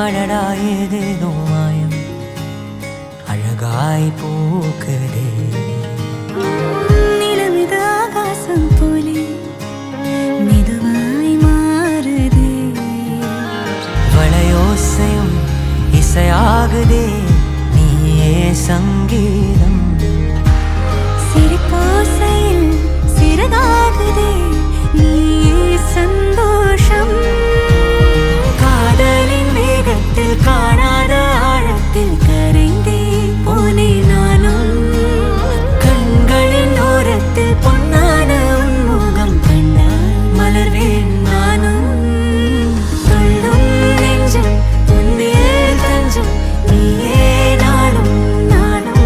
மழடாயேதேனோ மாயம் அழகாய் பூக்குதே. நிலமிது ஆகாசம் போலே மெதுவாய் மாறுதே. வளையோசையும் இசையாகுதே, நீயே சங்கீதம். சிரிப்போசையில் சிறகாகுதே, நீயே சந்தோஷம். காதலின் வேகத்தில் காணாத ஆழத்தில் கரைந்தே போனேன் நானும். கண்களின் ஓரத்தில் பொன்னான உன்முகம் கண்டால் மலர்வேன் நானும். துள்ளும் நெஞ்சம் உன்னே தஞ்சம், நீயே நானும் நானும்.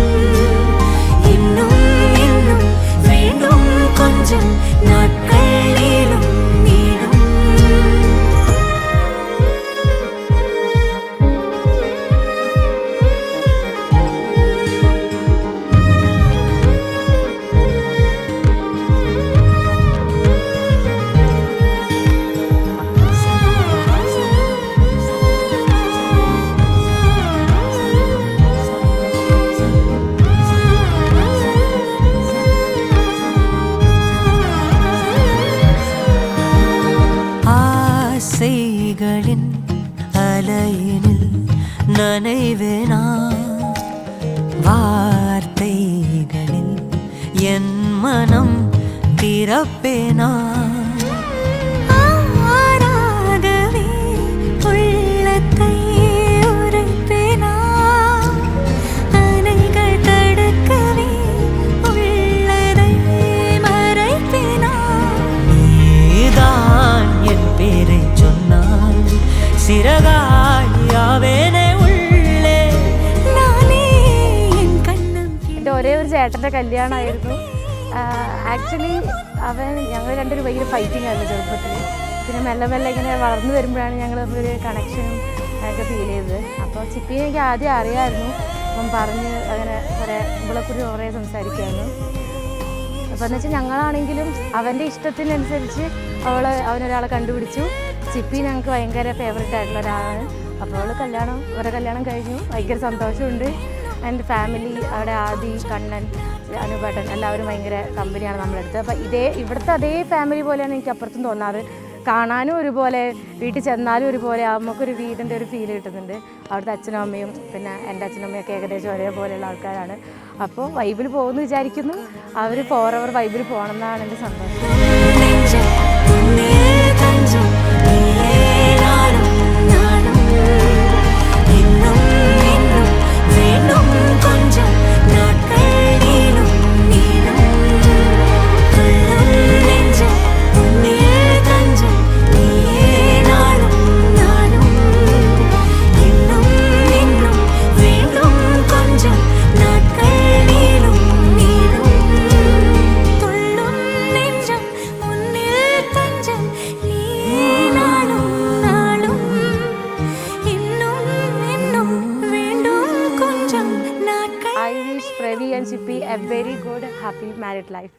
இன்னும் இன்னும் வேண்டும் கொஞ்சம், நாட்கள் நீளும் நீளும். ஆசைகளின் அலையினில் நனைவேனா, வார்த்தைகளில் என் மனம் திறப்பேனா. ஆராகவே உள்ளத்தை உரைப்பேனா, அணைகள் தடுக்கவே உள்ளதை மறைப்பேனா. நீதான் என் பேரை சொன்னால் சிறகாயாவேனே உள்ளே. நானே என் കണ്ണും. എൻ്റെ ഒരേ ഒരു ചേട്ടൻ്റെ കല്യാണമായിരുന്നു. ആക്ച്വലി ഞങ്ങൾ രണ്ടുപേരും ഭയങ്കര ഫൈറ്റിംഗ് ആയിരുന്നു ചെറുപ്പത്തിൽ. പിന്നെ മെല്ലെ മെല്ലെ ഇങ്ങനെ വളർന്നു വരുമ്പോഴാണ് ഞങ്ങൾ ഒരു കണക്ഷനും ഒക്കെ ഫീൽ ചെയ്തത്. അപ്പോൾ ചിപ്പിനെ എനിക്ക് ആദ്യം അറിയാമായിരുന്നു. അപ്പം പറഞ്ഞ് അങ്ങനെ കുറേ ഇവളെക്കുറിച്ച് കുറേ സംസാരിക്കുമായിരുന്നു. അപ്പോൾ എന്ന് വെച്ചാൽ ഞങ്ങളാണെങ്കിലും അവൻ്റെ ഇഷ്ടത്തിനനുസരിച്ച് അവനൊരാളെ കണ്ടുപിടിച്ചു. ചിപ്പി ഞങ്ങൾക്ക് ഭയങ്കര ഫേവറേറ്റ് ആയിട്ടുള്ള ഒരാളാണ്. അപ്പോൾ അവരുടെ കല്യാണം കഴിഞ്ഞു. ഭയങ്കര സന്തോഷമുണ്ട്. എൻ്റെ ഫാമിലി അവിടെ ആദി, കണ്ണൻ, അനുപേട്ടൻ എല്ലാവരും ഭയങ്കര കമ്പനിയാണ് നമ്മളെടുത്ത്. അപ്പോൾ ഇവിടുത്തെ അതേ ഫാമിലി പോലെയാണ് എനിക്ക് അപ്പുറത്തും തോന്നാറ്. കാണാനും ഒരുപോലെ, വീട്ടിൽ ചെന്നാലും ഒരുപോലെ നമുക്കൊരു വീടിൻ്റെ ഒരു ഫീൽ കിട്ടുന്നുണ്ട്. അവിടുത്തെ അച്ഛനും അമ്മയും പിന്നെ എൻ്റെ അച്ഛനും അമ്മയൊക്കെ ഏകദേശം ഒരേപോലെയുള്ള ആൾക്കാരാണ്. അപ്പോൾ വൈബിൽ പോകുമെന്ന് വിചാരിക്കുന്നു. അവർ ഫോറെവർ വൈബിൽ പോകണം എന്നാണ് എൻ്റെ സന്തോഷം. I wish Previ and Chippy a very good, happy married life.